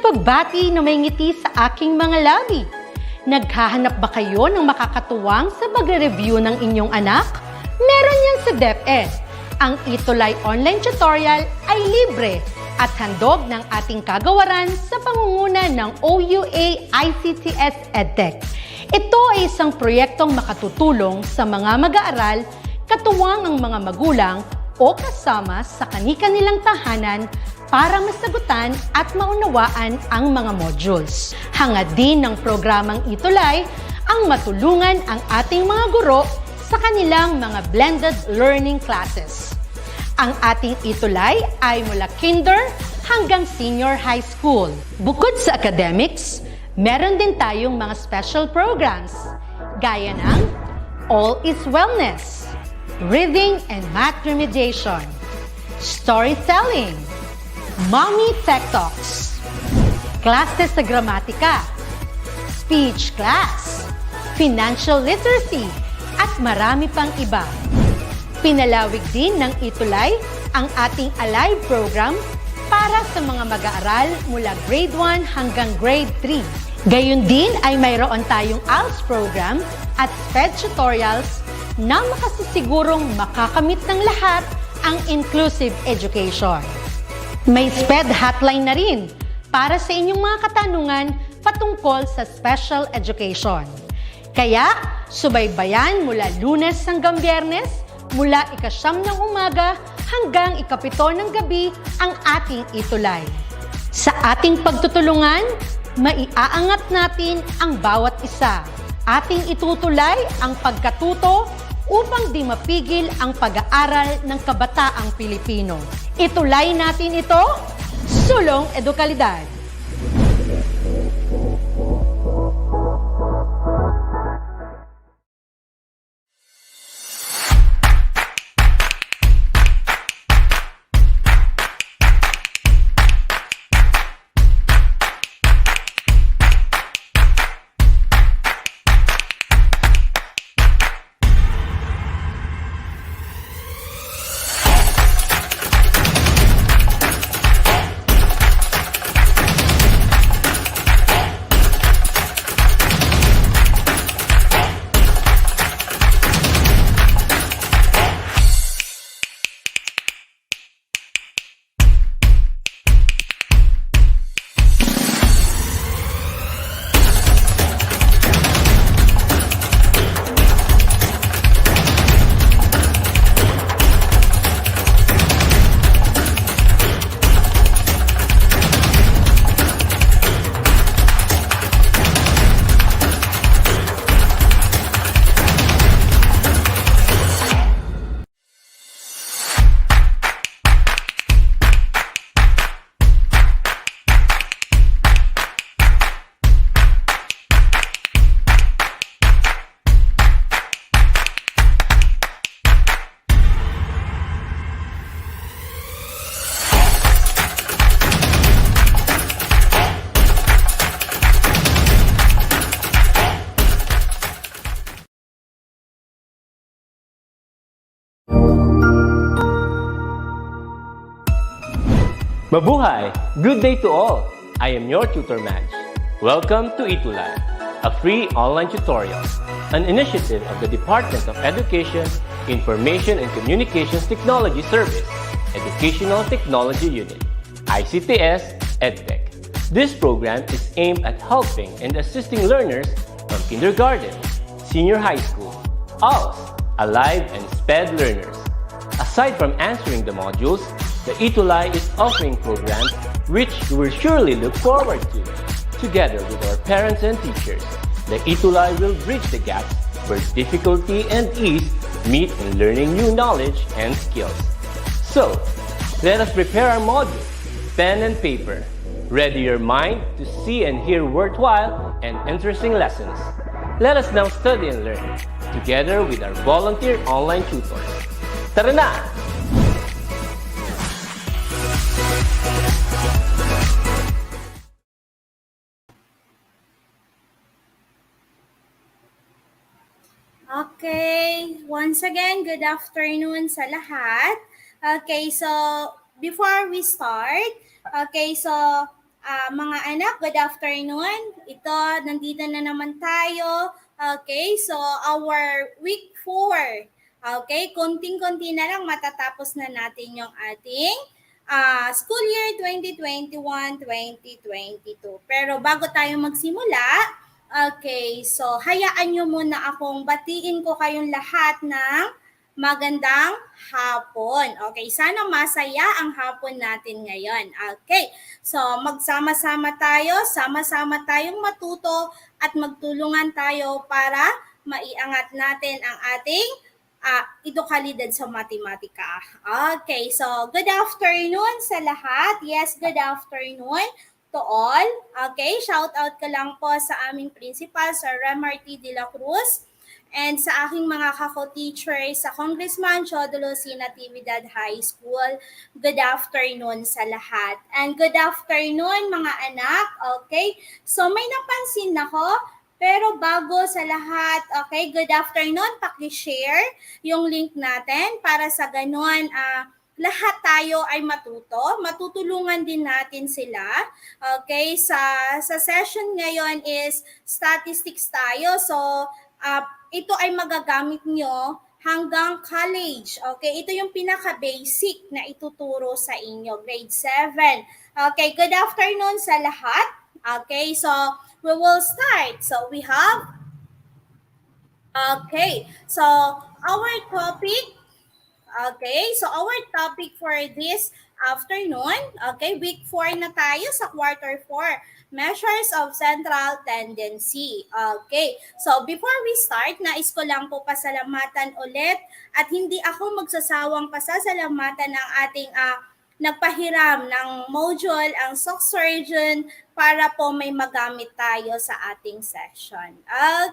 pagbati na may ngiti sa aking mga labi. Naghahanap ba kayo ng makakatuwang sa pagre-review ng inyong anak? Meron yan sa DepEd. Ang ETUlay online tutorial ay libre at handog ng ating kagawaran sa pangunguna ng OUA ICTS EdTech. Ito ay isang proyektong makatutulong sa mga mag-aaral, katuwang ang mga magulang o kasama sa kani-kanilang tahanan para masagutan at maunawaan ang mga modules. Hangad din ng programang ETUlay ang matulungan ang ating mga guro sa kanilang mga blended learning classes. Ang ating ETUlay ay mula kinder hanggang senior high school. Bukod sa academics, meron din tayong mga special programs gaya ng All is Wellness, Reading and Math Remediation, Storytelling, Mommy Tech Talks, Classes sa Gramatika, Speech Class, Financial Literacy, at marami pang iba. Pinalawig din ng ETUlay ang ating Alive program para sa mga mag-aaral mula grade 1 hanggang grade 3. Gayun din ay mayroon tayong ALS program at SPED tutorials na makasisigurong makakamit ng lahat ang inclusive education. May SPED hotline na rin para sa inyong mga katanungan patungkol sa special education. Kaya, subaybayan mula Lunes hanggang Biyernes, mula 9:00 ng umaga hanggang 7:00 ng gabi ang ating ETUlay. Sa ating pagtutulungan, maiaangat natin ang bawat isa. Ating itutulay ang pagkatuto upang di mapigil ang pag-aaral ng kabataang Pilipino. Itulay natin ito, sulong edukalidad. Mabuhay! Good day to all! I am your tutor Madge. Welcome to ETUlay, a free online tutorial, an initiative of the Department of Education, Information and Communications Technology Service, Educational Technology Unit, ICTS EdTech. This program is aimed at helping and assisting learners from kindergarten, senior high school, ALS, Alive, and SPED learners. Aside from answering the modules, the ETUlay is offering programs which you will surely look forward to. Together with our parents and teachers, the ETUlay will bridge the gaps where difficulty and ease meet in learning new knowledge and skills. So, let us prepare our modules, pen and paper. Ready your mind to see and hear worthwhile and interesting lessons. Let us now study and learn, together with our volunteer online tutors. Tara na! Okay, once again, good afternoon sa lahat. Okay, so before we start, Mga anak, good afternoon. Nandito na naman tayo. Okay, so our week 4. Okay, konting-konti na lang matatapos na natin yung ating school year 2021-2022. Pero bago tayo magsimula, okay, so hayaan nyo muna akong batiin ko kayong lahat ng magandang hapon. Okay, sana masaya ang hapon natin ngayon. Okay, so magsama-sama tayo, sama-sama tayong matuto at magtulungan tayo para maiangat natin ang ating edukalidad sa matematika. Okay, so good afternoon sa lahat. Yes, good afternoon to all. Okay, shout out ka lang po sa aming principal, Sir Remarty de la Cruz, and sa aking mga kako-teachers sa Congressman Chodolo C. Natividad High School. Good afternoon sa lahat. And good afternoon mga anak. Okay, so may napansin ako, pero bago sa lahat, okay, good afternoon, paki-share yung link natin para sa ganon, lahat tayo ay matuto. Matutulungan din natin sila. Okay, sa session ngayon is statistics tayo. So, ito ay magagamit nyo hanggang college. Okay, ito yung pinaka-basic na ituturo sa inyo, grade 7. Okay, good afternoon sa lahat. Okay, so we will start. So we have, okay, so our topic, okay, so our topic for this afternoon, okay, week 4 na tayo sa quarter 4, measures of central tendency. Okay, so before we start, nais ko lang po pasalamatan ulit at hindi ako magsasawang pasasalamatan ng ating nagpahiram ng module, ang SOC Surgeon, para po may magamit tayo sa ating session.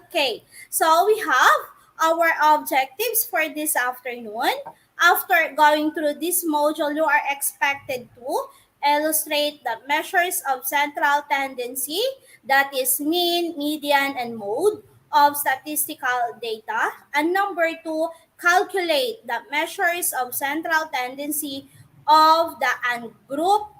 Okay, so we have our objectives for this afternoon. After going through this module, you are expected to illustrate the measures of central tendency, that is mean, median, and mode of statistical data. And number 2, calculate the measures of central tendency of the ungroup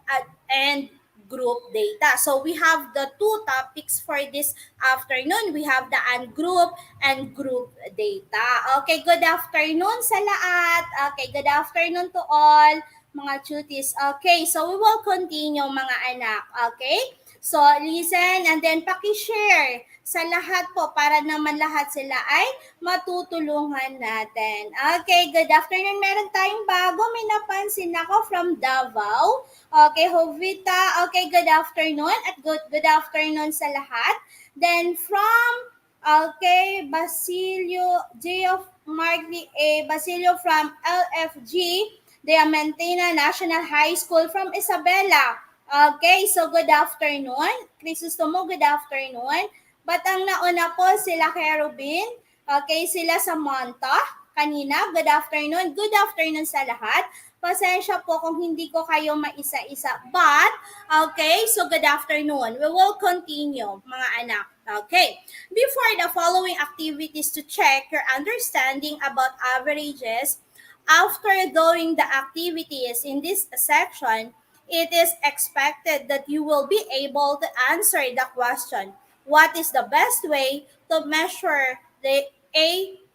and group data. So we have the two topics for this afternoon. We have the ungroup and group data. Okay, good afternoon sa lahat. Okay, good afternoon to all mga cuties. Okay, so we will continue mga anak. Okay? So listen and then paki-share sa lahat po para naman lahat sila ay matutulungan natin. Okay, good afternoon. Meron tayong bago. May napansin ako from Davao. Okay, Jovita. Okay, good afternoon at good afternoon sa lahat. Then from, okay, Basilio, Basilio from LFG, Diamantina National High School from Isabela. Okay, so good afternoon. Crisostomo, good afternoon. Batang nauna po sila Kerubin. Okay, sila Samantha. Kanina, good afternoon. Good afternoon sa lahat. Pasensya po kung hindi ko kayo maisa-isa. But, okay, so good afternoon. We will continue, mga anak. Okay, before the following activities to check your understanding about averages, after doing the activities in this section, it is expected that you will be able to answer the question, what is the best way to measure a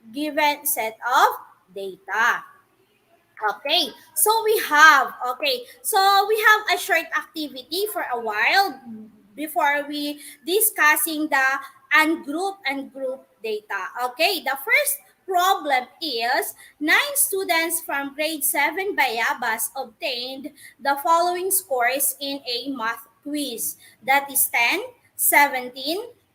given set of data? Okay, so we have a short activity for a while before we discussing the ungroup and group data. Okay, the first problem is 9 students from grade 7 Bayabas obtained the following scores in a math quiz. That is 10, 17,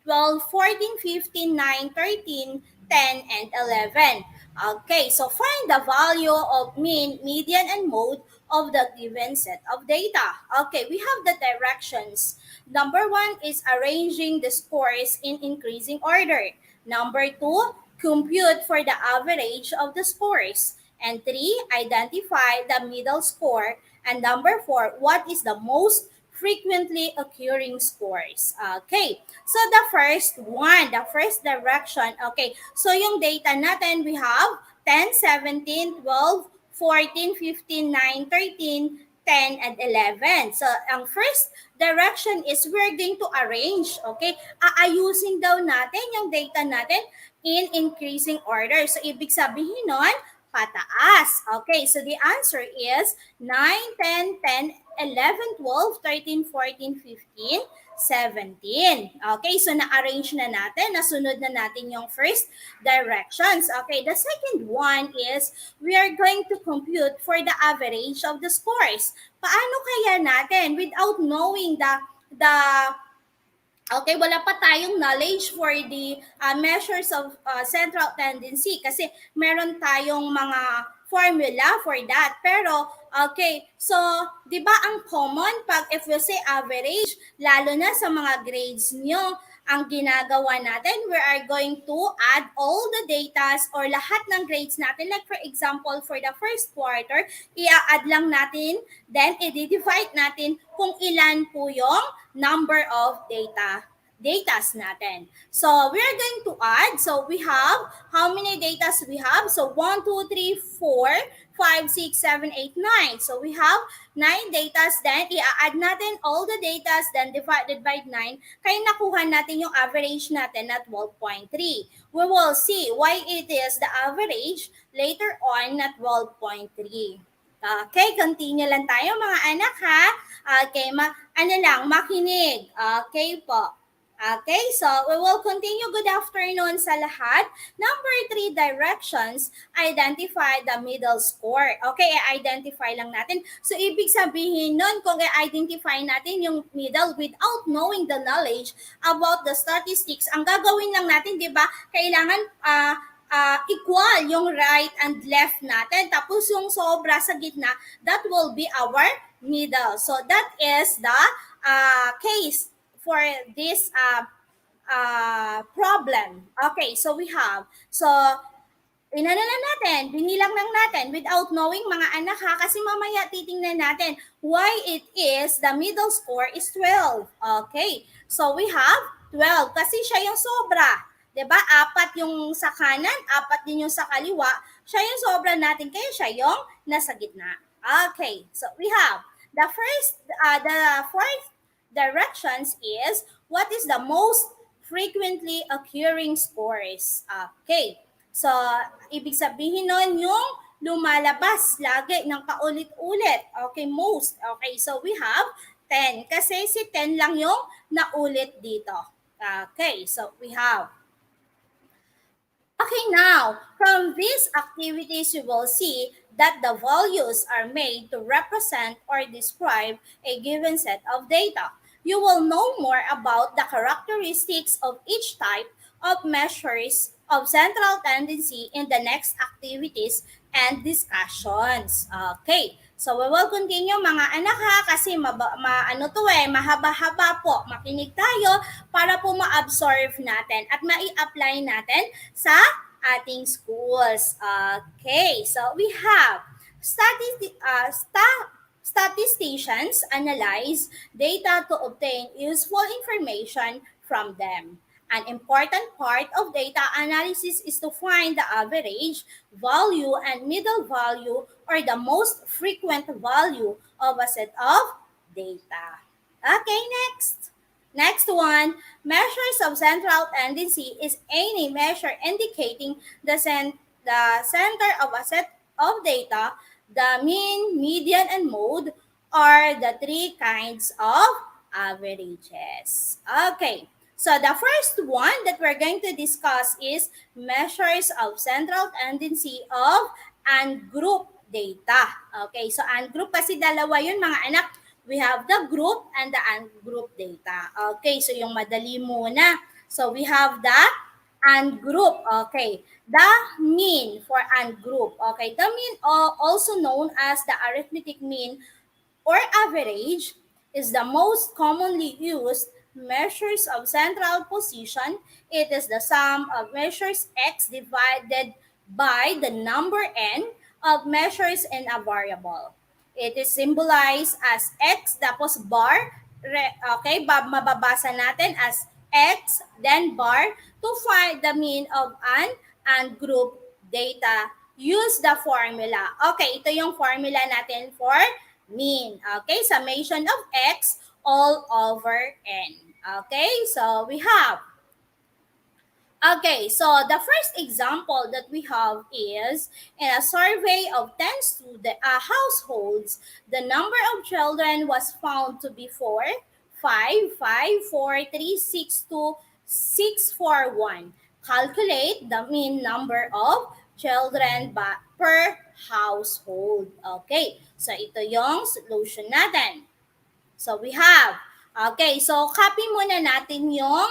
12, 14, 15, 9, 13, 10, and 11. Okay, so find the value of mean, median, and mode of the given set of data. Okay, we have the directions. Number 1 is arranging the scores in increasing order. Number 2, compute for the average of the scores. And 3, identify the middle score. And number 4, what is the most frequently occurring scores. Okay, so the first direction. Okay, so yung data natin, we have 10, 17, 12, 14, 15, 9, 13, 10, and 11. So, ang first direction is we're going to arrange, okay? Aayusin daw natin yung data natin in increasing order. So, ibig sabihin nun, pataas. Okay, so the answer is 9, 10, 10, 11, 12, 13, 14, 15, 17. Okay, so na-arrange na natin, nasunod na natin yung first directions. Okay, the second one is we are going to compute for the average of the scores. Paano kaya natin without knowing the okay, wala pa tayong knowledge for the measures of central tendency kasi meron tayong mga formula for that. Pero, okay, so, di ba ang common pag if we say average, lalo na sa mga grades nyo, ang ginagawa natin, we are going to add all the datas or lahat ng grades natin. Like for example, for the first quarter, i-add lang natin, then i-divide natin kung ilan po yung number of datas natin. So, we are going to add. So, we have, how many datas we have? So, 1, 2, 3, 4, 5, 6, 7, 8, 9. So, we have 9 datas. Then, i-add natin all the datas. Then, divided by 9. Kaya nakuha natin yung average natin na 12.3. We will see why it is the average later on na 12.3. Okay, continue lang tayo mga anak ha. Okay, makinig. Okay po. Okay, so we will continue. Good afternoon sa lahat. Number 3 directions, identify the middle score. Okay, i-identify lang natin. So, ibig sabihin nun, kung i-identify natin yung middle without knowing the knowledge about the statistics, ang gagawin lang natin, di ba, kailangan equal yung right and left natin. Tapos yung sobra sa gitna, that will be our middle. So, that is the case for this problem. Okay, so we have, so inano lang natin, binilang lang natin without knowing mga anak ha, kasi mamaya titingnan natin why it is the middle score is 12. Okay, so we have 12 kasi siya yung sobra. 'Di ba? 4 yung sa kanan, 4 din yung sa kaliwa. Siya yung sobra natin, kaya siya yung nasa gitna. Okay, so we have the fourth directions is what is the most frequently occurring scores. Okay. So, ibig sabihin nun yung lumalabas lagi ng paulit-ulit. Okay, most. Okay, so we have 10 kasi si 10 lang yung naulit dito. Okay, so we have. Okay, now, from these activities, you will see that the values are made to represent or describe a given set of data. You will know more about the characteristics of each type of measures of central tendency in the next activities and discussions. Okay, so we will continue mga anak ha, kasi mahaba-haba po. Makinig tayo para po ma-absorb natin at mai-apply natin sa ating schools. Okay, so we have statisticians analyze data to obtain useful information from them. An important part of data analysis is to find the average value and middle value or the most frequent value of a set of data. Okay, next. Next one, measures of central tendency is any measure indicating the center of a set of data. The mean, median, and mode are the 3 kinds of averages. Okay, so the first one that we're going to discuss is measures of central tendency of ungroup data. Okay, so ungroup kasi dalawa yun mga anak. We have the group and the ungroup data. Okay, so yung madali muna. So we have the ungroup. Okay, the mean for ungroup. Okay, the mean, also known as the arithmetic mean or average, is the most commonly used measures of central position. It is the sum of measures x divided by the number n of measures in a variable. It is symbolized as x tapos bar. Okay, mababasa natin as x then bar. To find the mean of an ungroup data, use the formula. Okay, ito yung formula natin for mean. Okay, summation of x all over n. Okay, so we have. Okay, so the first example that we have is in a survey of 10 households, the number of children was found to be 4, 5, 5, 4, 3, 6, 2, 6, 4, 1. Calculate the mean number of children per household. Okay, so ito yung solution natin. So we have, okay, so copy muna natin yung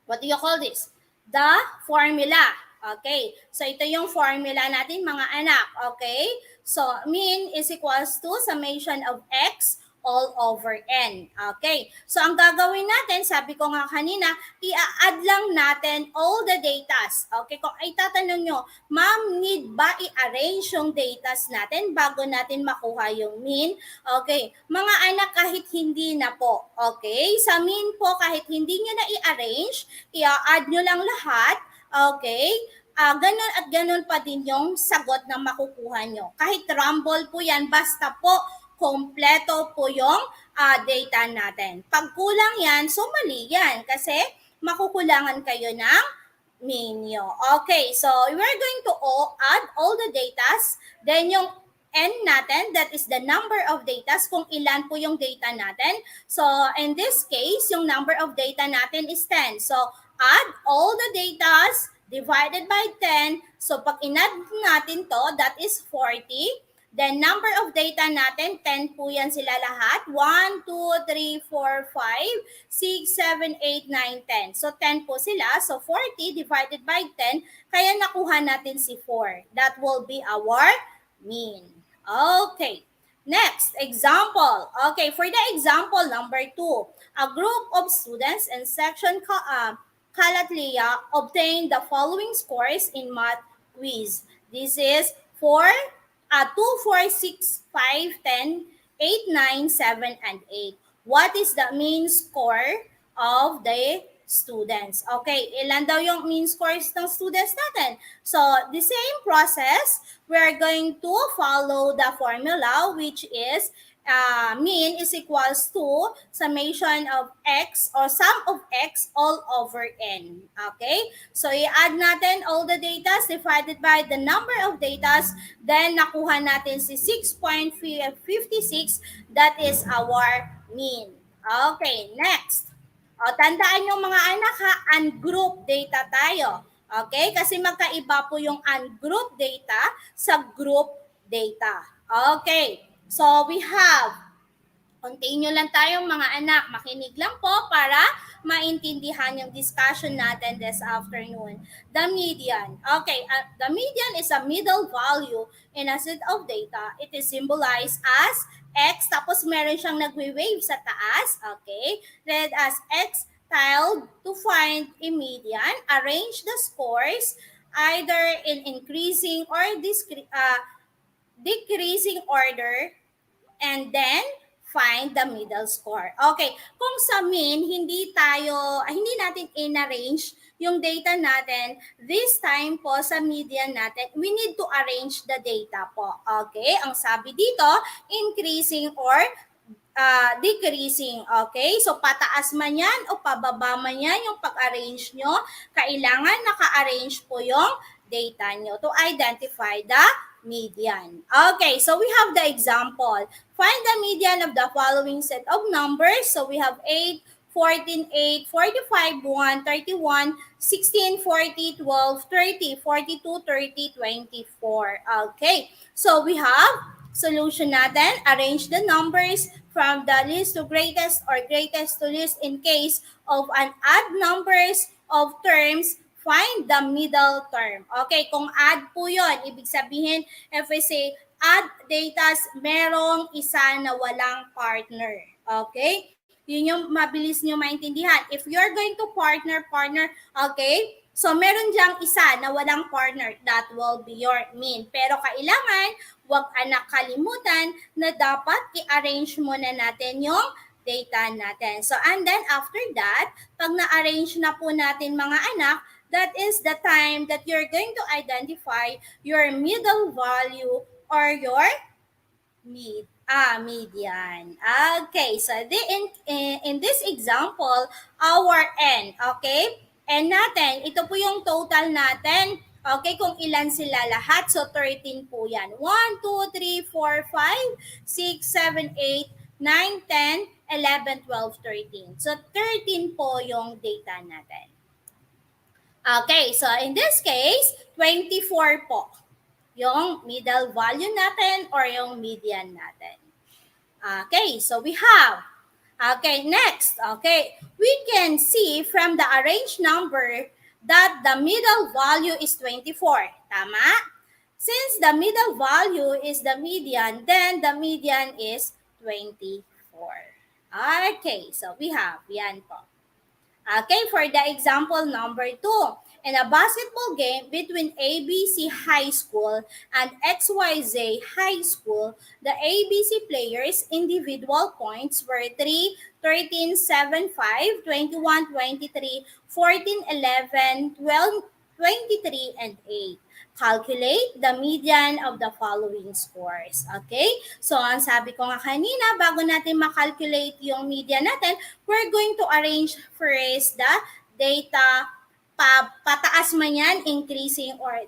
what do you call this? The formula. Okay. So, ito yung formula natin, mga anak. Okay. So, mean is equals to summation of x all over n. Okay. So, ang gagawin natin, sabi ko nga kanina, i-add lang natin all the datas. Okay. Kung ay tatanong nyo, ma'am, need ba i-arrange yung datas natin bago natin makuha yung mean? Okay. Mga anak, kahit hindi na po. Okay. Sa mean po, kahit hindi nyo na i-arrange, i-add nyo lang lahat. Okay. Ganun at ganun pa din yung sagot na makukuha nyo. Kahit rumble po yan, basta po kompleto po yung data natin. Pag kulang yan, so mali yan kasi makukulangan kayo ng mean nyo. Okay, so we're going to add all the datas, then yung n natin, that is the number of datas, kung ilan po yung data natin. So, in this case, yung number of data natin is 10. So, add all the datas divided by 10. So, pag in-add natin to, that is 40. Then, number of data natin, 10 po yan sila lahat. 1, 2, 3, 4, 5, 6, 7, 8, 9, 10. So, 10 po sila. So, 40 divided by 10. Kaya nakuha natin si 4. That will be our mean. Okay. Next, example. Okay, for the example number 2, a group of students in section Kalatlia obtained the following scores in math quiz. This is 2, 4, 6, 5, 10, 8, 9, 7, and 8. What is the mean score of the students? Okay, ilan daw yung mean scores ng students natin? So, the same process, we're going to follow the formula, which is mean is equals to summation of x or sum of x all over n. Okay? So, i-add natin all the datas divided by the number of datas. Then, nakuha natin si 6.56. That is our mean. Okay, next. O, tandaan yung mga anak ha, ungroup data tayo. Okay? Kasi magkaiba po yung ungroup data sa group data. Okay. So, we have, continue lang tayong mga anak. Makinig lang po para maintindihan yung discussion natin this afternoon. The median. Okay, the median is a middle value in a set of data. It is symbolized as x, tapos meron siyang nagwe-wave sa taas. Okay, read as x tiled to find a median. Arrange the scores either in increasing or decreasing order, and then find the middle score. Okay, kung sa mean, hindi natin in-arrange yung data natin, this time po sa median natin, we need to arrange the data po. Okay, ang sabi dito, increasing or decreasing. Okay, so pataas man yan o pababa man yan yung pag-arrange nyo, kailangan naka-arrange po yung data nyo to identify the median. Okay, so we have the example. Find the median of the following set of numbers. So we have 8, 14, 8, 45, 1, 31, 16, 40, 12, 30, 42, 30, 24. Okay, so we have solution natin. Arrange the numbers from the least to greatest or greatest to least in case of an odd numbers of terms. Find the middle term. Okay, kung add po yun, ibig sabihin, if we say add datas, merong isa na walang partner. Okay? Yun yung mabilis nyo maintindihan. If you're going to partner, okay? So, meron diyang isa na walang partner. That will be your mean. Pero kailangan, huwag anak kalimutan na dapat i-arrange muna natin yung data natin. So, and then after that, pag na-arrange na po natin mga anak, that is the time that you're going to identify your middle value or your median. Okay, so in this example, our n, okay? N natin, ito po yung total natin. Okay, kung ilan sila lahat. So, 13 po yan. 1, 2, 3, 4, 5, 6, 7, 8, 9, 10, 11, 12, 13. So, 13 po yung data natin. Okay, so in this case, 24 po yung middle value natin or yung median natin. Okay, so we have, okay, next, okay, we can see from the arranged number that the middle value is 24. Tama? Since the middle value is the median, then the median is 24. Okay, so we have, yan po. Okay, for the example number 2, in a basketball game between ABC High School and XYZ High School, the ABC players' individual points were 3, 13, 7, 5, 21, 23, 14, 11, 12, 23, and 8. Calculate the median of the following scores. Okay? So, ang sabi ko nga kanina, bago natin makalculate yung median natin, we're going to arrange first the data pataas man yan, increasing or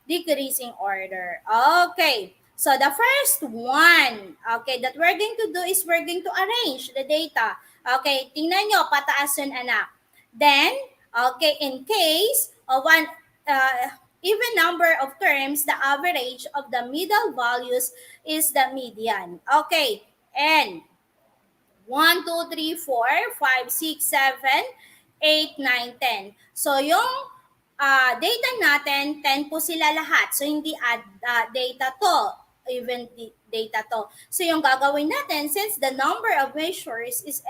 decreasing order. Okay. So, the first one, okay, that we're going to do is we're going to arrange the data. Okay, tingnan nyo, pataas yun, anak. Then, okay, in case of one even number of terms, the average of the middle values is the median. Okay, and 1, 2, 3, 4, 5, 6, 7, 8, 9, 10. So, yung data natin, 10 po sila lahat. So, hindi data to, even data to. So, yung gagawin natin, since the number of measures is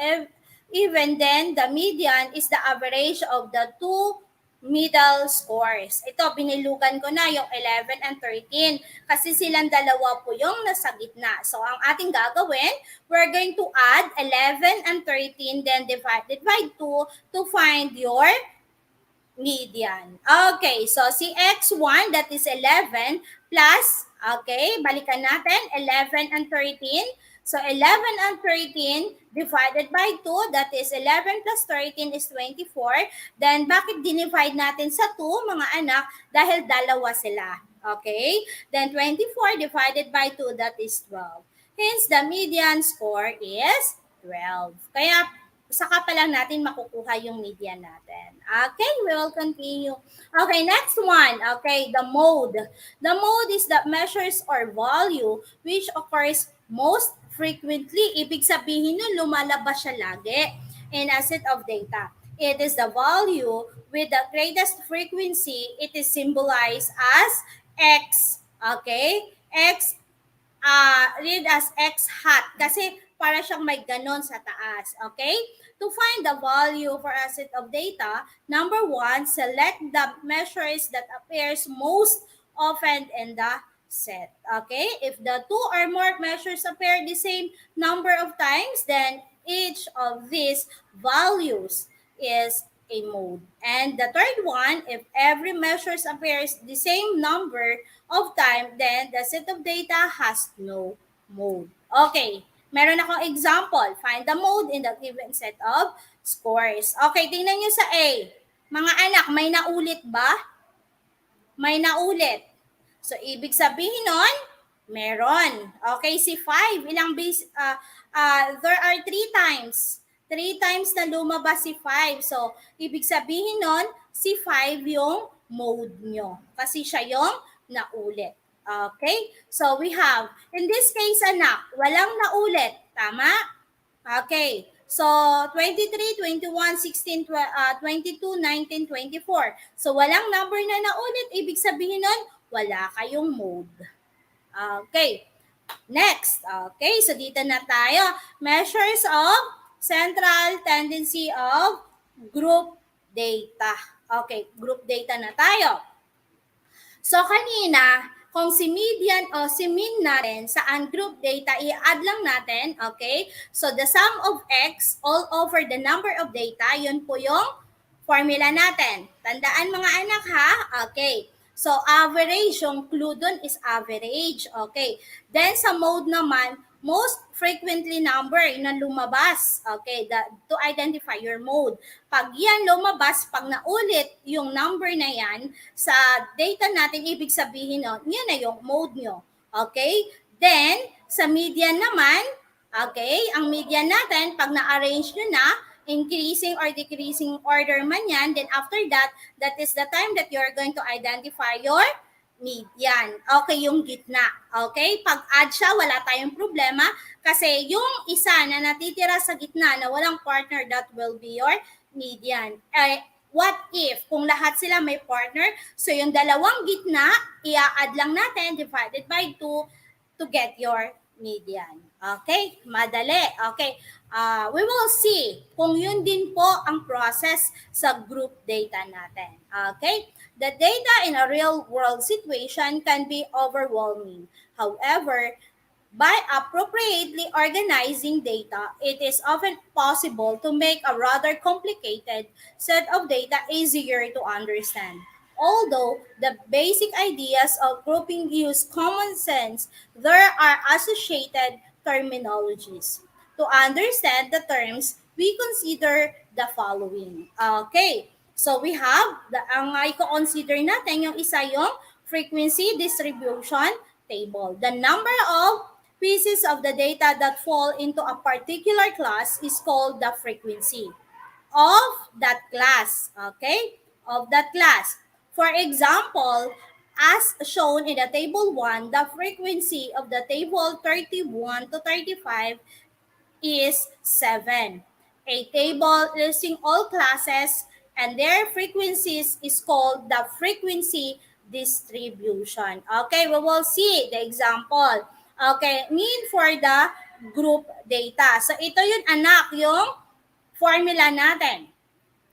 even, then the median is the average of the two middle scores. Ito, binilugan ko na yung 11 and 13 kasi silang dalawa po yung nasa gitna. So, ang ating gagawin, we're going to add 11 and 13 then divided by 2 to find your median. Okay, so si X1, that is 11 plus, okay, balikan natin, 11 and 13. So, 11 and 13 divided by 2, that is 11 plus 13 is 24. Then, bakit dinivide natin sa 2, mga anak? Dahil dalawa sila. Okay? Then, 24 divided by 2, that is 12. Hence, the median score is 12. Kaya, saka pa lang natin makukuha yung median natin. Okay, we will continue. Okay, next one. Okay, the mode. The mode is the measures or value which occurs most frequently. Ibig sabihin nun, lumalabas siya lagi in a set of data. It is the value with the greatest frequency. It is symbolized as X. Okay? X, read as X hat. Kasi para siyang may ganon sa taas. Okay? To find the value for a set of data, number 1, select the measures that appears most often in the set. Okay? If the 2 or more measures appear the same number of times, then each of these values is a mode. And the third one, if every measure appears the same number of time, then the set of data has no mode. Okay, meron akong example. Find the mode in the given set of scores. Okay, tingnan nyo sa A. Mga anak, may naulit ba? May naulit. So, ibig sabihin nun, meron. Okay, si 5, ilang base, there are 3 times. 3 times na lumabas si 5. So, ibig sabihin nun, si 5 yung mode nyo. Kasi siya yung naulit. Okay? So, we have, in this case, anak, walang naulit. Tama? Okay. So, 23, 21, 16, 22, 19, 24. So, walang number na naulit. Ibig sabihin nun, wala kayong mode. Okay. Next. Okay. So, dito na tayo. Measures of central tendency of group data. Okay. Group data na tayo. So, kanina, kung si median o si mean natin sa ungroup data, i-add lang natin. Okay. So, the sum of X all over the number of data, yun po yung formula natin. Tandaan mga anak ha. Okay. So, average, yung clue dun is average. Okay. Then, sa mode naman, most frequently number na lumabas. Okay, to identify your mode. Pag yan lumabas, pag naulit yung number na yan sa data natin, ibig sabihin nun, yan na yung mode nyo. Okay? Then, sa median naman, okay, ang median natin, pag na-arrange nyo na, increasing or decreasing order man yan, then after that, that is the time that you're going to identify your median. Okay, yung gitna. Okay? Pag add siya, wala tayong problema kasi yung isa na natitira sa gitna na walang partner, that will be your median. What if, kung lahat sila may partner, so yung dalawang gitna, i-add lang natin, divided by 2, to get your median. Okay? Madali. Okay. We will see kung yun din po ang process sa group data natin. Okay? The data in a real-world situation can be overwhelming. However, by appropriately organizing data, it is often possible to make a rather complicated set of data easier to understand. Although the basic ideas of grouping use common sense, there are associated terminologies. To understand the terms, we consider the following. Okay, so we have, ang i-consider natin yung isa yung frequency distribution table. The number of pieces of the data that fall into a particular class is called the frequency of that class. Okay, of that class. For example, as shown in the table 1, the frequency of the table 31 to 35 is 7. A table listing all classes and their frequencies is called the frequency distribution. Okay, we will see the example. Okay, mean for the group data. So ito yung anak, yung formula natin.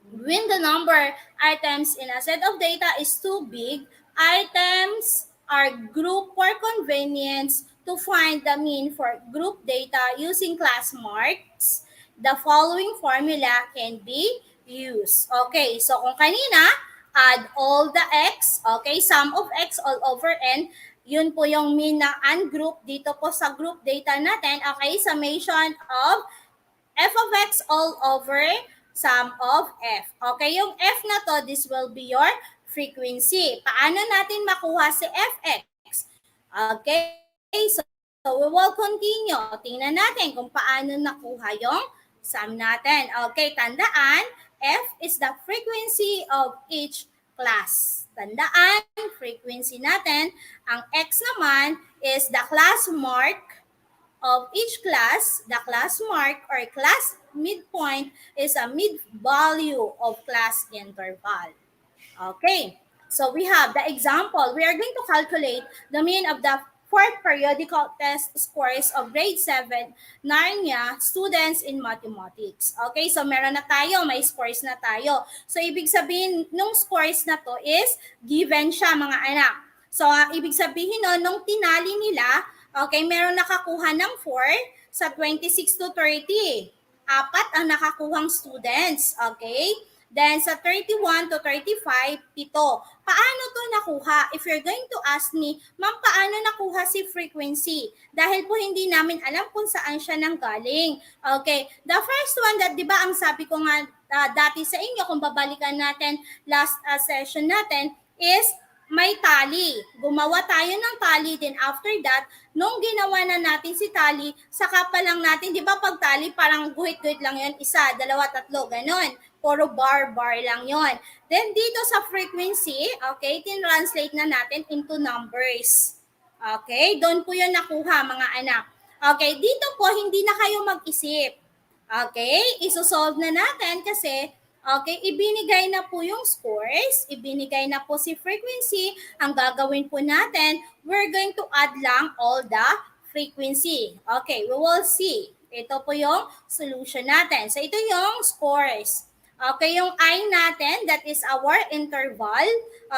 When the number items in a set of data is too big, items are grouped for convenience. To find the mean for group data using class marks, the following formula can be used. Okay, so kung kanina, add all the x, okay, sum of x all over n, yun po yung mean ng ungroup dito po sa group data natin, okay, summation of f of x all over sum of f. Okay, yung f na to, this will be your frequency. Paano natin makuha si fx? Okay, so we will continue. Tingnan natin kung paano nakuha yung sum natin. Okay, tandaan, f is the frequency of each class. Tandaan, frequency natin. Ang x naman is the class mark of each class. The class mark or class midpoint is a mid-value of class interval. Okay, so we have the example. We are going to calculate the mean of the fourth periodical test scores of grade 7 Narnia students in mathematics. Okay, so meron na tayo, may scores na tayo. So ibig sabihin, nung scores na to is given siya mga anak. So ibig sabihin nung tinali nila, okay, meron nakakuha ng 4 sa 26 to 30. Apat ang nakakuhang students, okay? Then sa 31 to 35, 7. Paano to nakuha? If you're going to ask me, ma'am, paano nakuha si frequency? Dahil po hindi namin alam kung saan siya nanggaling. Okay, the first one that, di ba, ang sabi ko nga dati sa inyo, kung babalikan natin last session natin, is may tali. Gumawa tayo ng tali, then after that, nung ginawa na natin si tali, saka pa lang natin, di ba pag tali, parang guhit-guhit lang yun, 1, 2, 3, ganon. Puro bar lang yon. Then dito sa frequency, okay, tin-translate na natin into numbers. Okay, doon po yun nakuha mga anak. Okay, dito po hindi na kayo mag-isip. Okay, isosolve na natin kasi okay, ibinigay na po yung scores, ibinigay na po si frequency. Ang gagawin po natin, we're going to add lang all the frequency. Okay, we will see. Ito po yung solution natin. So ito yung scores. Okay, yung I natin, that is our interval.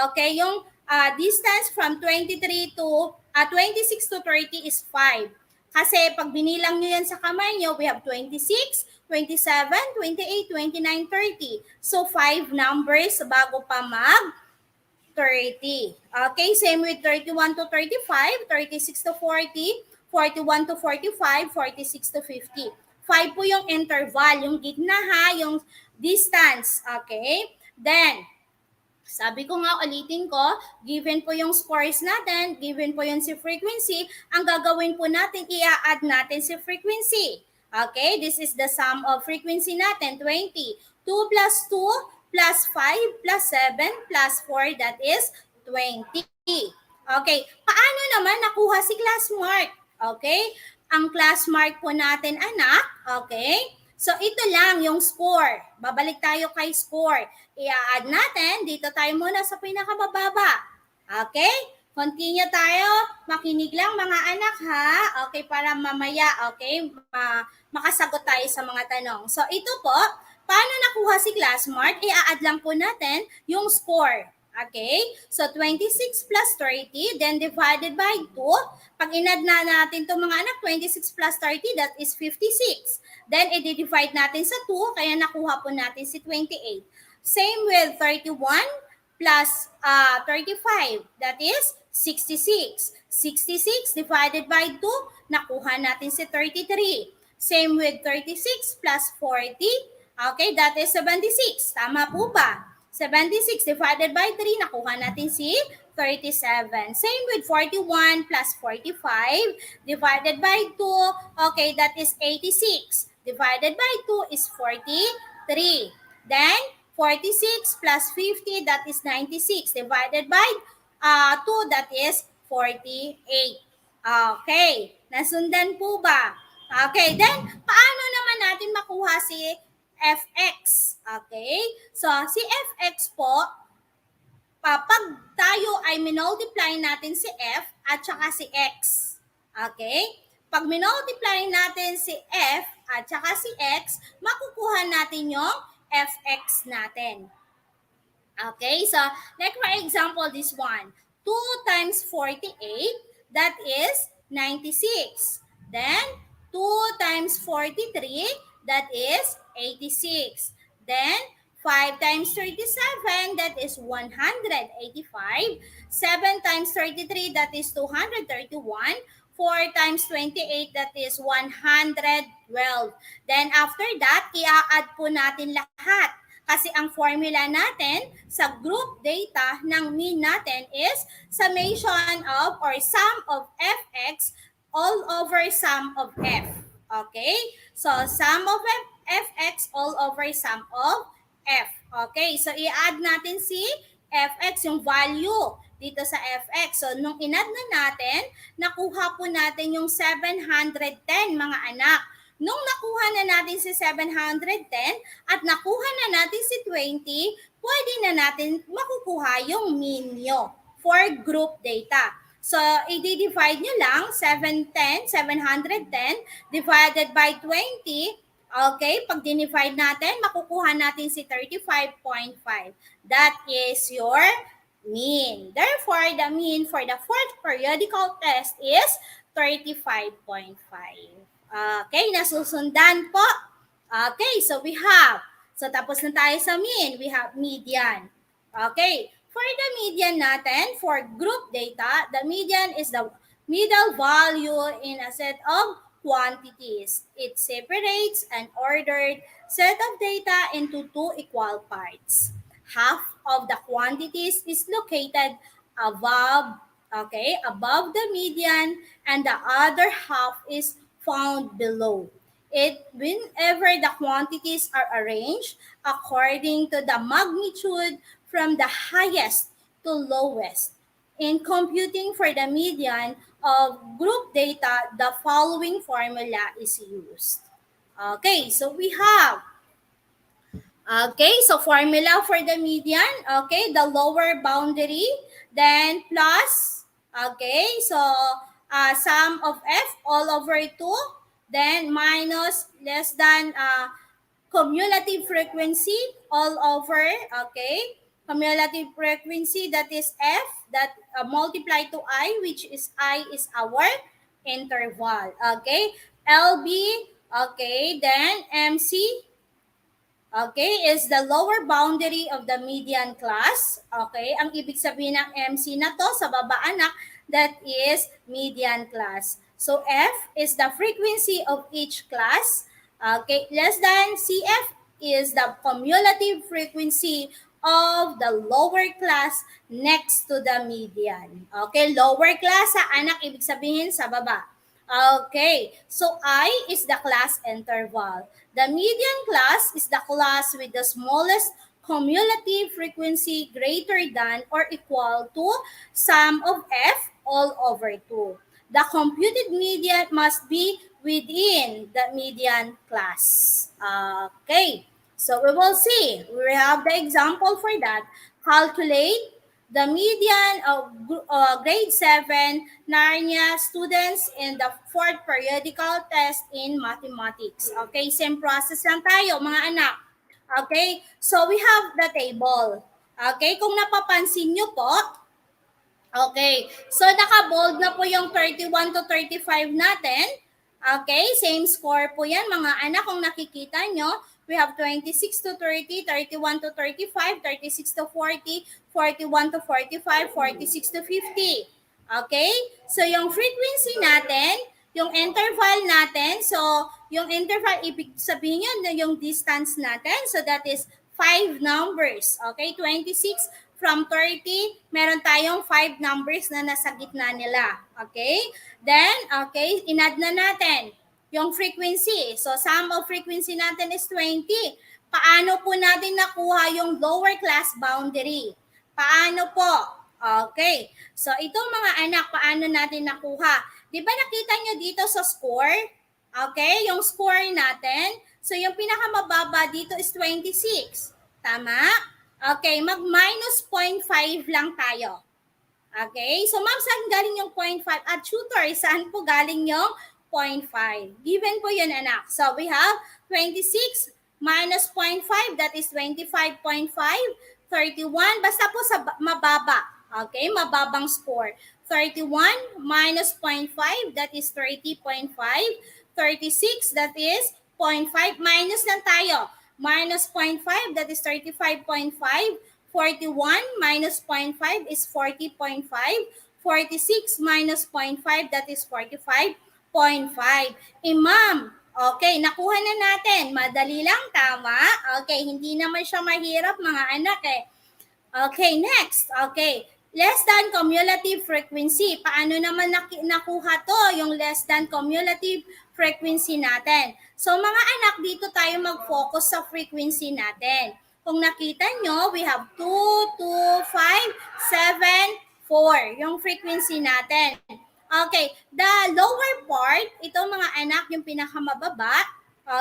Okay, yung distance from 26 to 30 is 5. Kasi pag binilang nyo yan sa kamay nyo, we have 26, 27, 28, 29, 30. So 5 numbers bago pa 30. Okay, same with 31 to 35, 36 to 40, 41 to 45, 46 to 50. 5 po yung interval, yung gitna ha, yung distance. Okay? Then, sabi ko nga, ulitin ko, given po yung scores natin, given po yung si frequency, ang gagawin po natin, i-add natin si frequency. Okay, this is the sum of frequency natin, 20. 2 plus 2 plus 5 plus 7 plus 4, that is 20. Okay, paano naman nakuha si class mark? Okay, ang class mark po natin, anak, okay, so ito lang yung score. Babalik tayo kay score. I-add natin, dito tayo muna sa pinakamababa. Okay? Continue tayo. Makinig lang mga anak ha. Okay, para mamaya, okay, makasagot tayo sa mga tanong. So ito po, paano nakuha si class mark? I-add lang po natin yung score. Okay? So 26 plus 30, then divided by 2. Pag inad na natin itong mga anak, 26 plus 30, that is 56. Then i-divide natin sa 2, kaya nakuha po natin si 28. Same with 31 plus 35, that is 66. 66 divided by 2, nakuha natin si 33. Same with 36 plus 40, okay, that is 76. Tama po ba? 76 divided by 3, nakuha natin si 37. Same with 41 plus 45 divided by 2, okay, that is 86. Divided by 2 is 43. Then, 46 plus 50, that is 96. Divided by 2, that is 48. Okay, nasundan po ba? Okay, then, paano naman natin makuha si fx? Okay, so si fx po, pag tayo ay minultiply natin si f at saka si x. Okay? Pag minultiply natin si f at saka si x, makukuha natin yung fx natin. Okay? So, like for example, this one. 2 times 48, that is 96. Then, 2 times 43, that is 86. Then, 5 times 37, that is 185. 7 times 33, that is 231. 4 times 28, that is 112. Then after that, i-add po natin lahat. Kasi ang formula natin sa group data ng mean natin is summation of or sum of fx all over sum of f. Okay? So, sum of fx all over sum of f. Okay? So, i-add natin si fx, yung value dito sa fx. So, nung in-add na natin, nakuha po natin yung 710 mga anak. Nung nakuha na natin si 710 at nakuha na natin si 20, pwede na natin makukuha yung mean nyo for group data. So, i-divide nyo lang 710 divided by 20. Okay, pag divide natin, makukuha natin si 35.5. That is your mean. Therefore, the mean for the fourth periodical test is 35.5. Okay, nasusundan po. Okay, so we have. So tapos na tayo sa mean. We have median. Okay, for the median natin, for group data, the median is the middle value in a set of quantities. It separates an ordered set of data into two equal parts. Half of the quantities is located above the median, and the other half is found below it whenever the quantities are arranged according to the magnitude from the highest to lowest. In computing for the median of group data, the following formula is used. Okay, so we have formula for the median, the lower boundary, then plus, sum of f all over 2, then minus less than cumulative frequency all over, cumulative frequency, that is f, that multiply to I, which is I is our interval, LB, then MC, Okay, is the lower boundary of the median class. Okay, ang ibig sabihin ng MC na to sa baba anak, that is median class. So F is the frequency of each class. Okay, less than CF is the cumulative frequency of the lower class next to the median. Okay, lower class sa anak, ibig sabihin sa baba. Okay, so I is the class interval. The median class is the class with the smallest cumulative frequency greater than or equal to sum of F all over 2. The computed median must be within the median class. Okay, so we will see. We have the example for that. Calculate the median of grade 7 Narnia students in the 4th periodical test in mathematics. Okay, same process lang tayo mga anak. Okay, so we have the table. Okay, kung napapansin nyo po, okay, so naka-bold na po yung 31 to 35 natin. Okay, same score po yan mga anak kung nakikita nyo. We have 26 to 30, 31 to 35, 36 to 40, 41 to 45, 46 to 50. Okay? So yung frequency natin, yung interval natin, so yung interval, ibig sabihin yun, yung distance natin, so that is 5 numbers. Okay? 26 from 30, meron tayong 5 numbers na nasa gitna nila. Okay? Then, okay, inad na natin yung frequency. So, sum of frequency natin is 20. Paano po natin nakuha yung lower class boundary? Paano po? Okay. So, itong mga anak, paano natin nakuha? Di ba nakita nyo dito sa score? Okay, yung score natin. So, yung pinakamababa dito is 26. Tama? Okay, mag-minus 0.5 lang tayo. Okay, so ma'am, saan galing yung 0.5? At tutor, saan po galing yung 0.5? Given po yun, anak. So, we have 26 minus 0.5, that is 25.5, 31, basta po sa mababa. Okay, mababang score. 31 minus 0.5, that is 30.5. 36, that is 0.5. Minus lang tayo. Minus 0.5, that is 35.5. 41 minus 0.5 is 40.5. 46 minus 0.5, that is 45.5. Ma'am, okay, nakuha na natin. Madali lang, tama? Okay, hindi naman siya mahirap mga anak eh. Okay, next. Okay, less than cumulative frequency. Paano naman nakuha to, yung less than cumulative frequency natin? So mga anak, dito tayo mag-focus sa frequency natin. Kung nakita nyo, we have 2, 2, 5, 7, 4. Yung frequency natin. Okay, the lower part, ito mga anak, yung pinakamababa,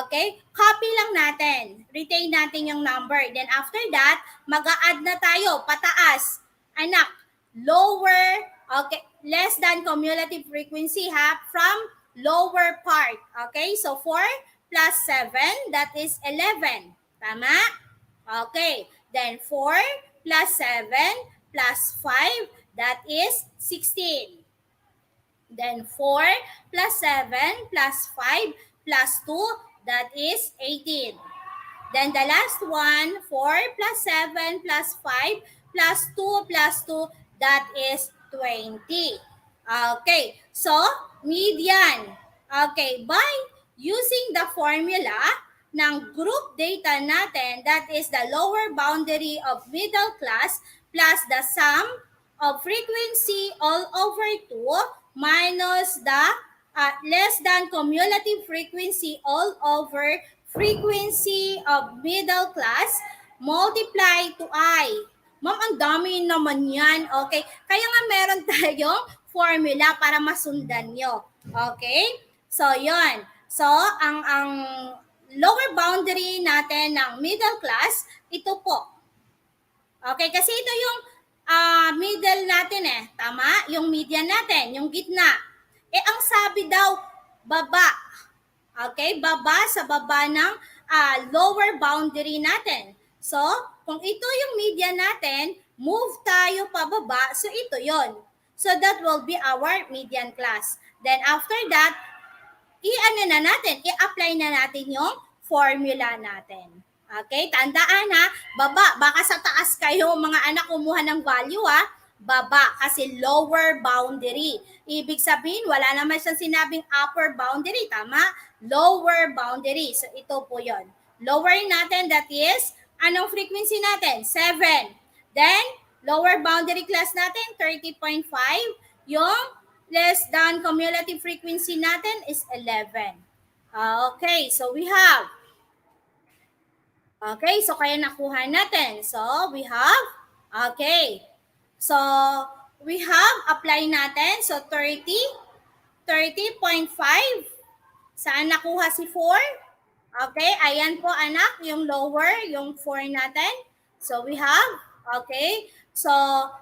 okay, copy lang natin. Retain natin yung number. Then after that, mag-a-add na tayo, pataas. Anak, lower, okay, less than cumulative frequency ha, from lower part. Okay, so 4 plus 7, that is 11. Tama? Okay, then 4 plus 7 plus 5, that is 16. Then 4 plus 7 plus 5 plus 2, that is 18. Then the last one, 4 plus 7 plus 5 plus 2 plus 2, that is 20. Okay, so median. Okay, by using the formula ng group data natin, that is the lower boundary of middle class plus the sum of frequency all over 2 minus the less than cumulative frequency all over frequency of middle class multiply to I. Ma'am, ang dami naman yan. Okay, kaya nga meron tayong formula para masundan nyo. Okay, so yon. So, ang lower boundary natin ng middle class, ito po. Okay, kasi ito yung middle natin eh. Tama? Yung median natin, yung gitna. Eh, ang sabi daw, baba. Okay, baba sa baba ng lower boundary natin. So, kung ito yung median natin, move tayo pababa, so ito yon. So, that will be our median class. Then, after that, i-apply na natin yung formula natin. Okay, tandaan ha, baba, baka sa taas kayo mga anak kumuha ng value ha, baba kasi lower boundary. Ibig sabihin, wala naman siyang sinabing upper boundary, tama? Lower boundary. So ito po yon. Lower natin, that is, anong frequency natin? 7. Then, lower boundary class natin, 30.5. Yung less than cumulative frequency natin is 11. Okay, so we have, okay, so kaya nakuha natin. So, we have, okay. So, we have, apply natin. So, 30.5. Saan nakuha si 4? Okay, ayan po anak, yung lower, yung 4 natin. So, we have, okay. So,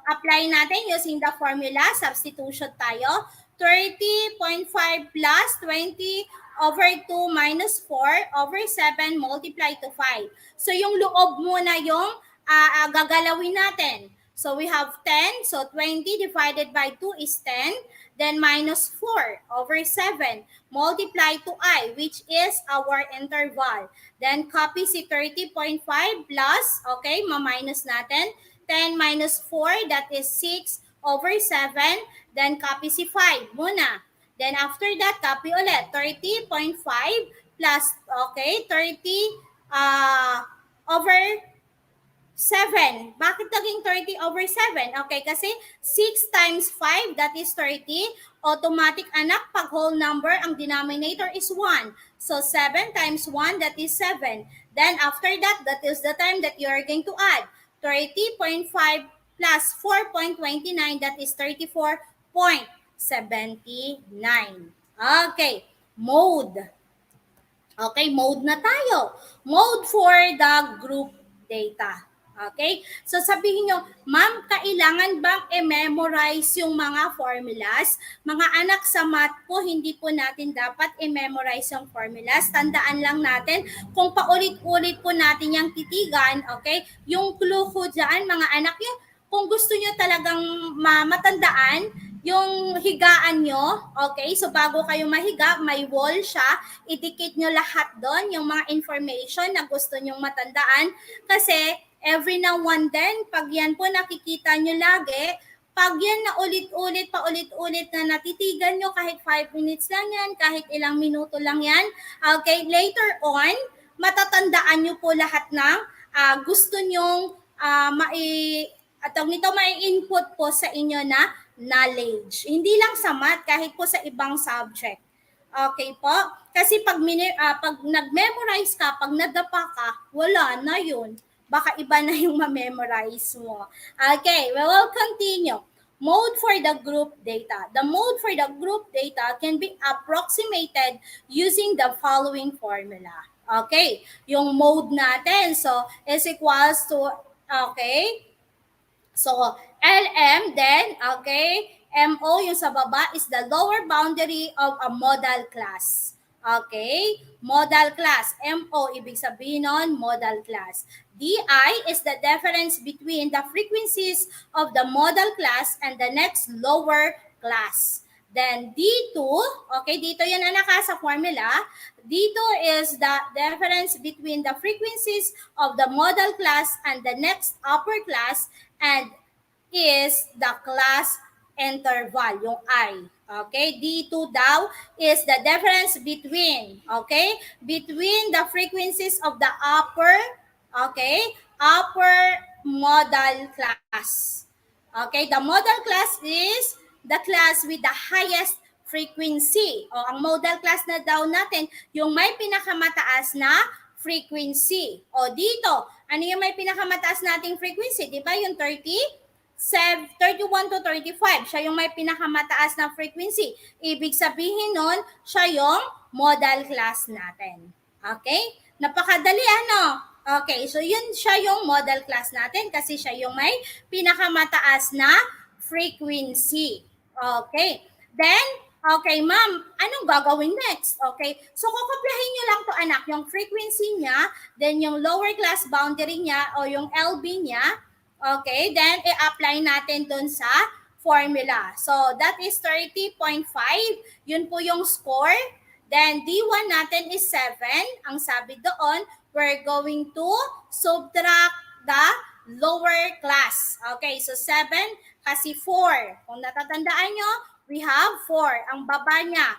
apply natin using the formula. Substitution tayo. 30.5 plus 20 over 2 minus 4 over 7 multiply to 5. So, yung loob muna yung gagalawin natin. So, we have 10. So, 20 divided by 2 is 10. Then, minus 4 over 7. Multiply to I, which is our interval. Then, copy si 30.5 plus, okay, ma-minus natin. 10 minus 4, that is 6 over 7. Then, copy si 5 muna. Then, after that, copy ulit. 30.5 plus, okay, 30 over 7. Bakit naging 30 over 7? Okay, kasi 6 times 5, that is 30. Automatic anak, pag whole number, ang denominator is 1. So, 7 times 1, that is 7. Then, after that, that is the time that you are going to add. 30.5 plus 4.29, that is 34.79. Okay, mode. Okay, mode na tayo. Mode for the group data. Okay? So sabihin nyo, ma'am, kailangan bang i-memorize yung mga formulas? Mga anak sa math po, hindi po natin dapat i-memorize yung formulas. Tandaan lang natin, kung paulit-ulit po natin yung titigan, okay? Yung clue ko dyan, mga anak, yung kung gusto nyo talagang matandaan, yung higaan nyo, okay? So bago kayo mahiga, may wall siya. Idikit nyo lahat doon, yung mga information na gusto nyong matandaan. Kasi every now and then, pag yan po nakikita nyo lagi, pag yan na ulit-ulit, paulit-ulit na natitigan nyo, kahit 5 minutes lang yan, kahit ilang minuto lang yan, okay, later on, matatandaan nyo po lahat ng gusto nyong mai-input po sa inyo na knowledge. Hindi lang sa math, kahit po sa ibang subject. Okay po? Kasi pag nag-memorize ka, pag nadapa ka, wala na yun. Baka iba na yung ma-memorize mo. Okay, we will continue. Mode for the group data. The mode for the group data can be approximated using the following formula. Okay, yung mode natin, so is equals to, okay, so LM then, okay, MO yung sa baba is the lower boundary of a modal class. Okay, modal class. MO, ibig sabihin nun, modal class. DI is the difference between the frequencies of the modal class and the next lower class. Then D2, okay, dito yan anak sa formula. D2 is the difference between the frequencies of the modal class and the next upper class, and is the class interval, yung I. Okay, D2 daw is the difference between, okay, between the frequencies of the upper, okay, upper modal class. Okay, the modal class is the class with the highest frequency. O, ang modal class na daw natin, yung may pinakamataas na frequency. O, dito, ano yung may pinakamataas nating frequency? Di ba yung 31 to 35, siya yung may pinakamataas na frequency. Ibig sabihin nun, siya yung modal class natin. Okay? Napakadali ano? Okay, so yun siya yung modal class natin kasi siya yung may pinakamataas na frequency. Okay. Then, okay ma'am, anong gagawin next? Okay, so kukuplahin nyo lang to anak, yung frequency niya, then yung lower class boundary niya o yung LB niya. Okay, then i-apply natin dun sa formula. So, that is 30.5. Yun po yung score. Then D1 natin is 7. Ang sabi doon, we're going to subtract the lower class. Okay, so 7 kasi 4. Kung natatandaan nyo, we have 4. Ang baba niya,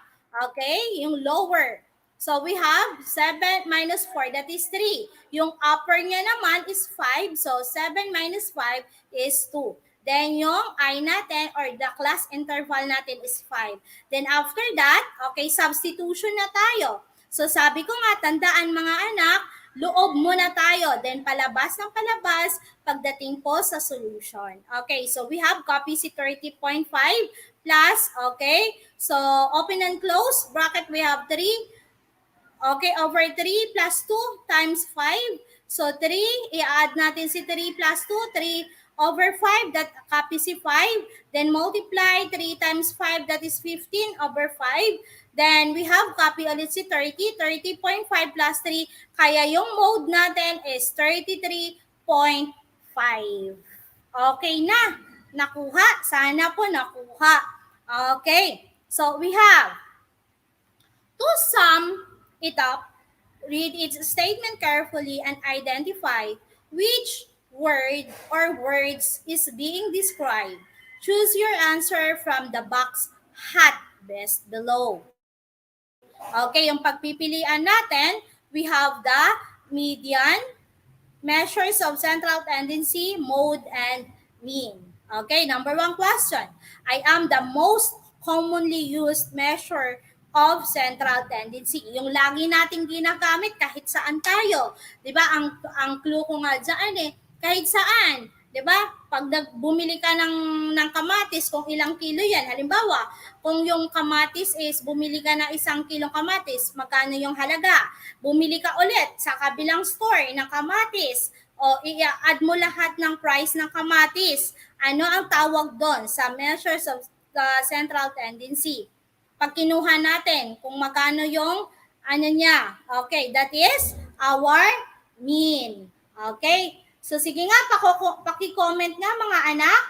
okay, yung lower. So we have 7 minus 4, that is 3. Yung upper niya naman is 5. So 7 minus 5 is 2. Then yung I natin or the class interval natin is 5. Then after that, okay, substitution na tayo. So sabi ko nga, tandaan mga anak, loob muna tayo. Then palabas ng palabas pagdating po sa solution. Okay, so we have copy si 30.5 plus, okay, so open and close bracket, we have 3. Okay, over 3 plus 2 times 5. So 3, i-add natin si 3 plus 2, 3 over 5, that copy si 5. Then multiply 3 times 5, that is 15 over 5. Then we have copy ulit si 30, 30.5 plus 3. Kaya yung mode natin is 33.5. Okay na. Nakuha. Sana po nakuha. Okay. So we have to sum it up, read its statement carefully and identify which word or words is being described. Choose your answer from the box hot best below. Okay, yung pagpipilian natin, we have the median, measures of central tendency, mode, and mean. Okay, number 1 question. I am the most commonly used measure of central tendency. Yung lagi nating ginagamit kahit saan tayo. 'Di ba? Ang clue ko nga diyan kahit saan. 'Di ba? Pag bumili ka ng kamatis, kung ilang kilo 'yan. Halimbawa, kung yung kamatis is bumili ka ng 1 kilong kamatis, magkano yung halaga? Bumili ka ulit sa kabilang store ng kamatis o i-add mo lahat ng price ng kamatis. Ano ang tawag doon sa measures of the central tendency? Pag kinuha natin kung magkano yung ano niya. Okay, that is our mean. Okay? So sige nga, paki-comment nga mga anak.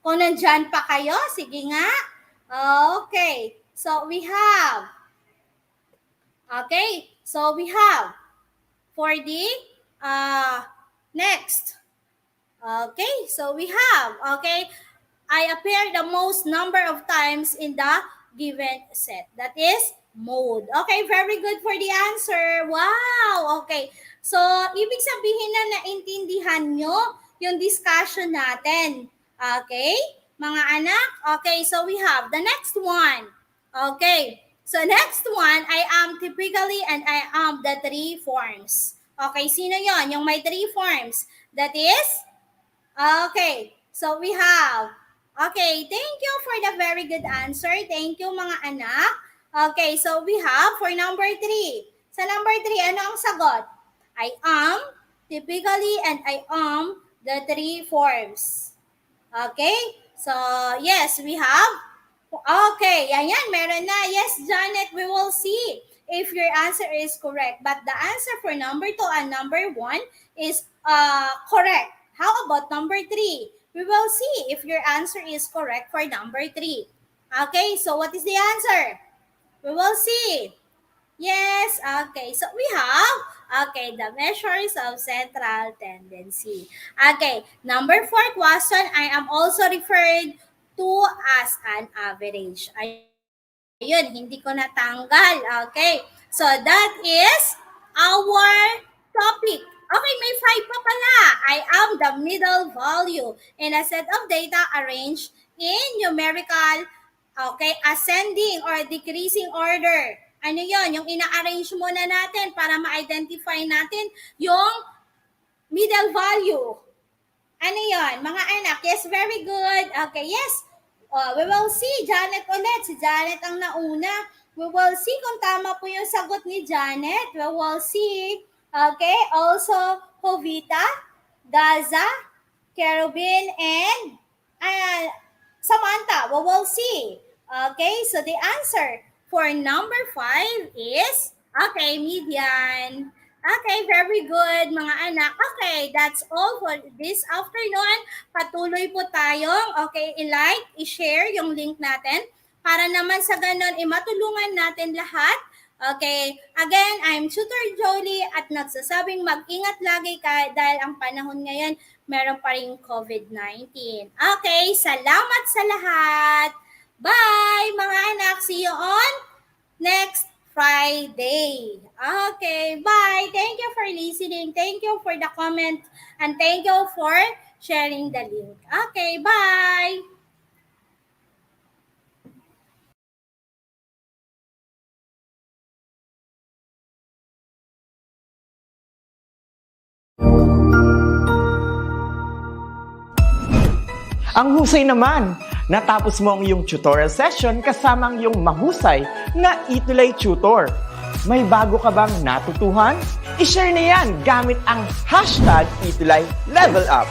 Kung nandyan pa kayo, sige nga. Okay. So we have. Okay. So we have for the next. Okay. So we have. Okay. I appear the most number of times in the given set. That is mode. Okay, very good for the answer. Wow! Okay. So, ibig sabihin na naintindihan nyo yung discussion natin. Okay? Mga anak? Okay, so we have the next one. Okay. So, next one, I am typically and I am the 3 forms. Okay, sino yon? Yung may 3 forms. That is? Okay. So, we have okay, thank you for the very good answer. Thank you mga anak. Okay, so we have for number 3. Sa number 3, ano ang sagot? I am, typically, and I am the 3 forms. Okay, so yes, we have. Okay, yan, meron na. Yes, Janet, we will see if your answer is correct. But the answer for number 2 and number 1 is correct. How about number 3? We will see if your answer is correct for number 3. Okay, so what is the answer? We will see. Yes, okay. So we have, okay, the measures of central tendency. Okay, number 4 question, I am also referred to as an average. Ayun, hindi ko natanggal. Okay, so that is our topic. Okay, may 5 pa pala. I am the middle value in a set of data arranged in numerical, okay, ascending or decreasing order. Ano yon? Yung ina-arrange muna natin para ma-identify natin yung middle value. Ano yon? Mga anak, yes, very good. Okay, yes. We will see. Janet ulit. Si Janet ang nauna. We will see kung tama po yung sagot ni Janet. We will see. Okay, also Jovita, Gaza, Kerubin, and Samantha. We will see. Okay, so the answer for number 5 is, okay, median. Okay, very good mga anak. Okay, that's all for this afternoon. Patuloy po tayong, okay, i-like, i-share yung link natin para naman sa ganon, matulungan natin lahat. Okay, again, I'm Tutor Jolie at nagsasabing mag-ingat lagi dahil ang panahon ngayon, meron pa rin COVID-19. Okay, salamat sa lahat. Bye, mga anak. See you on next Friday. Okay, bye. Thank you for listening. Thank you for the comment. And thank you for sharing the link. Okay, bye. Ang husay naman! Natapos mo ang iyong tutorial session kasama ang iyong mahusay na ETUlay tutor. May bago ka bang natutuhan? I-share na yan gamit ang hashtag #ETUlayLevelUp.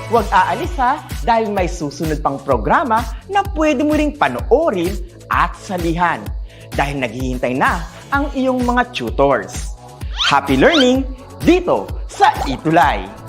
Huwag aalis ha, dahil may susunod pang programa na pwede mo ring panoorin at salihan. Dahil naghihintay na ang iyong mga tutors. Happy learning dito sa ETUlay!